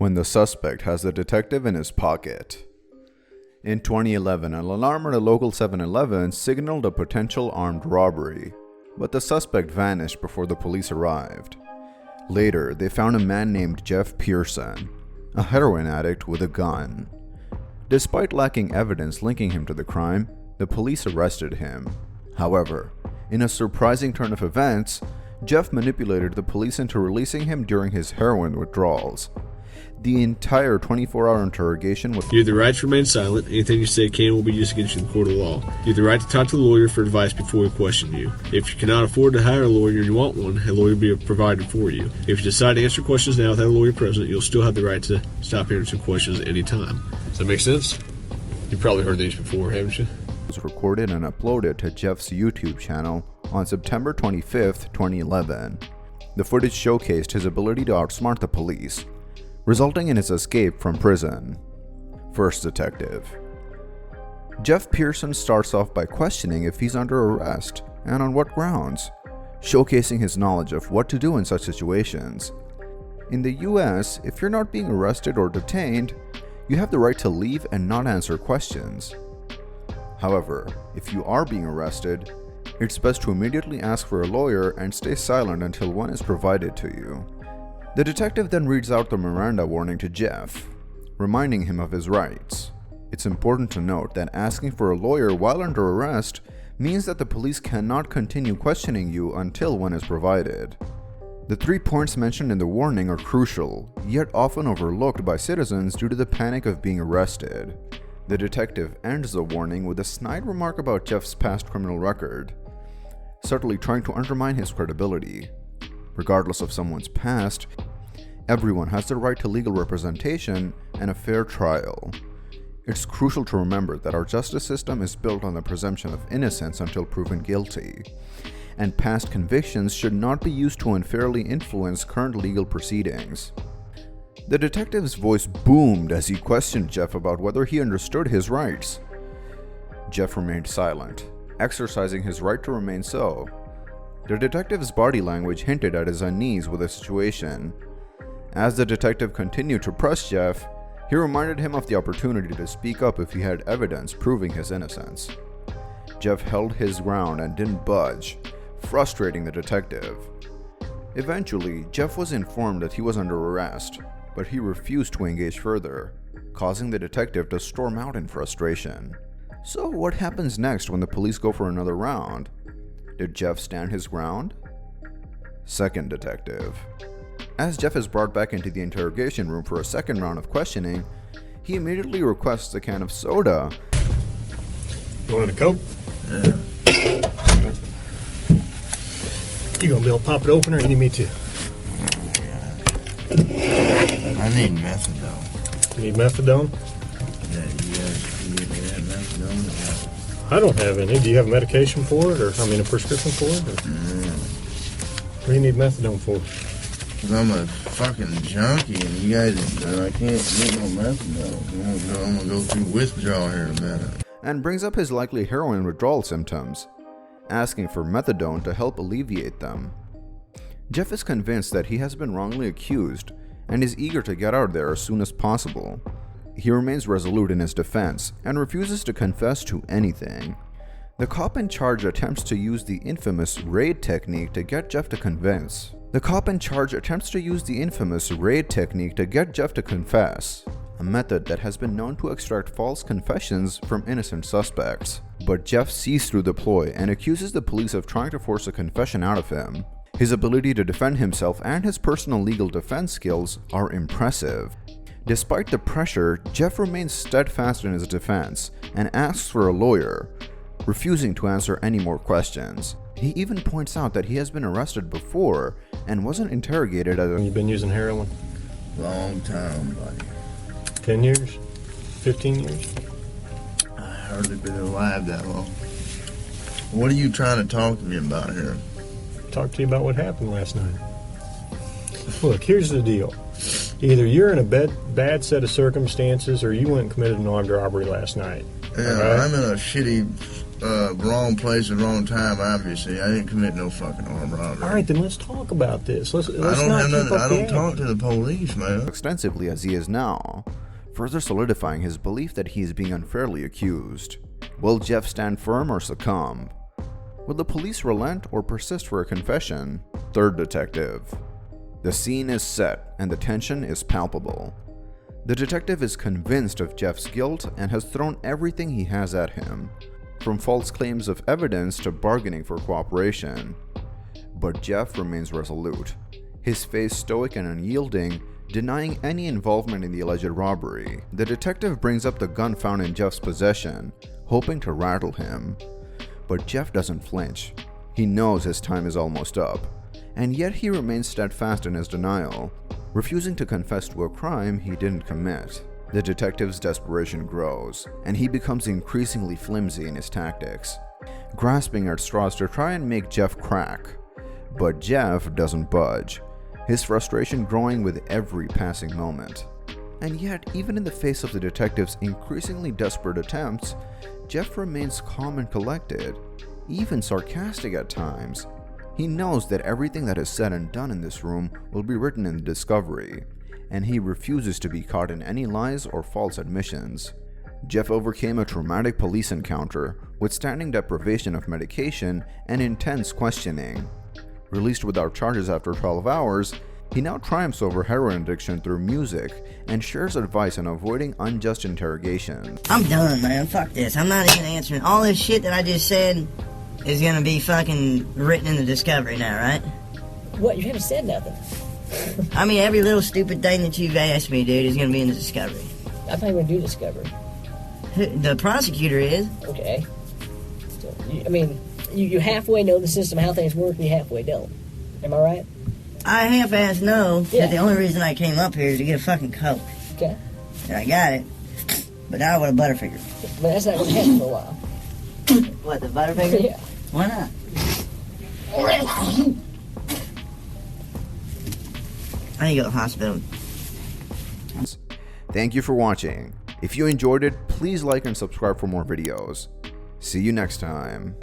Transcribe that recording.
when the suspect has the detective in his pocket. In 2011, an alarm at a local 7-Eleven signaled a potential armed robbery, but the suspect vanished before the police arrived. Later, they found a man named Jeff Pearson, a heroin addict with a gun. Despite lacking evidence linking him to the crime, the police arrested him. However, in a surprising turn of events, Jeff manipulated the police into releasing him during his heroin withdrawals. The entire 24-hour interrogation was... You have the right to remain silent. Anything you say can and will be used against you in the court of law. You have the right to talk to the lawyer for advice before we question you. If you cannot afford to hire a lawyer and you want one, a lawyer will be provided for you. If you decide to answer questions now without a lawyer present, you'll still have the right to stop answering questions at any time. Does that make sense? You've probably heard these before, haven't you? Was recorded and uploaded to Jeff's YouTube channel on September 25th, 2011. The footage showcased his ability to outsmart the police, resulting in his escape from prison. First detective. Jeff Pearson starts off by questioning if he's under arrest and on what grounds, showcasing his knowledge of what to do in such situations. In the US, if you're not being arrested or detained, you have the right to leave and not answer questions. However, if you are being arrested, it's best to immediately ask for a lawyer and stay silent until one is provided to you. The detective then reads out the Miranda warning to Jeff, reminding him of his rights. It's important to note that asking for a lawyer while under arrest means that the police cannot continue questioning you until one is provided. The 3 points mentioned in the warning are crucial, yet often overlooked by citizens due to the panic of being arrested. The detective ends the warning with a snide remark about Jeff's past criminal record, subtly trying to undermine his credibility. Regardless of someone's past, everyone has the right to legal representation and a fair trial. It's crucial to remember that our justice system is built on the presumption of innocence until proven guilty, and past convictions should not be used to unfairly influence current legal proceedings. The detective's voice boomed as he questioned Jeff about whether he understood his rights. Jeff remained silent, exercising his right to remain so. The detective's body language hinted at his unease with the situation. As the detective continued to press Jeff, he reminded him of the opportunity to speak up if he had evidence proving his innocence. Jeff held his ground and didn't budge, frustrating the detective. Eventually, Jeff was informed that he was under arrest, but he refused to engage further, causing the detective to storm out in frustration. So what happens next when the police go for another round? Did Jeff stand his ground? Second detective. As Jeff is brought back into the interrogation room for a second round of questioning, he immediately requests a can of soda. You want a Coke? Yeah. You gonna be able to pop it open or you need me to? I need methadone. You need methadone? Yeah, you guys can get me that methadone. I don't have any. Do you have medication for it, or a prescription for it? Or? What do you need methadone for? Because I'm a fucking junkie, and you guys, I can't get no methadone. I'm gonna go through withdrawal here in a minute. And brings up his likely heroin withdrawal symptoms, asking for methadone to help alleviate them. Jeff is convinced that he has been wrongly accused and is eager to get out there as soon as possible. He remains resolute in his defense and refuses to confess to anything. The cop in charge attempts to use the infamous raid technique to get Jeff to confess. A method that has been known to extract false confessions from innocent suspects. But Jeff sees through the ploy and accuses the police of trying to force a confession out of him. His ability to defend himself and his personal legal defense skills are impressive. Despite the pressure, Jeff remains steadfast in his defense and asks for a lawyer, refusing to answer any more questions. He even points out that he has been arrested before and wasn't interrogated as a... You've been using heroin? Long time, buddy. 10 years? 15 years? I hardly been alive that long. What are you trying to talk to me about here? Talk to you about what happened last night. Look, here's the deal. Either you're in a bad set of circumstances or you went and committed an armed robbery last night. Yeah, right? I'm in a shitty wrong place at wrong time, obviously. I didn't commit no fucking armed robbery. All right, then let's talk about this. Let's I not don't have keep nothing. up I the don't talk act. to the police, man. Extensively as he is now, further solidifying his belief that he is being unfairly accused. Will Jeff stand firm or succumb? Will the police relent or persist for a confession? Third detective. The scene is set and the tension is palpable. The detective is convinced of Jeff's guilt and has thrown everything he has at him, from false claims of evidence to bargaining for cooperation. But Jeff remains resolute, his face stoic and unyielding, denying any involvement in the alleged robbery. The detective brings up the gun found in Jeff's possession, hoping to rattle him. But Jeff doesn't flinch. He knows his time is almost up, and yet he remains steadfast in his denial, refusing to confess to a crime he didn't commit. The detective's desperation grows, and he becomes increasingly flimsy in his tactics, grasping at straws to try and make Jeff crack. But Jeff doesn't budge, his frustration growing with every passing moment. And yet, even in the face of the detective's increasingly desperate attempts, Jeff remains calm and collected, even sarcastic at times. He knows that everything that is said and done in this room will be written in the discovery, and he refuses to be caught in any lies or false admissions. Jeff overcame a traumatic police encounter, withstanding deprivation of medication and intense questioning. Released without charges after 12 hours, he now triumphs over heroin addiction through music and shares advice on avoiding unjust interrogation. I'm done, man. Fuck this. I'm not even answering. All this shit that I just said is gonna be fucking written in the discovery now, right? What? You haven't said nothing. I mean, every little stupid thing that you've asked me, dude, is gonna be in the discovery. I thought you were going to do discovery. The prosecutor is. Okay. Still, you halfway know the system, how things work, and you halfway don't. Am I right? I half-ass know Yeah. that the only reason I came up here is to get a fucking Coke. Okay. And I got it. But now I want a Butterfinger. But that's not going to happen for a while. What, the Butterfinger? Yeah. Why not? I need to go to the hospital. Thank you for watching. If you enjoyed it, please like and subscribe for more videos. See you next time.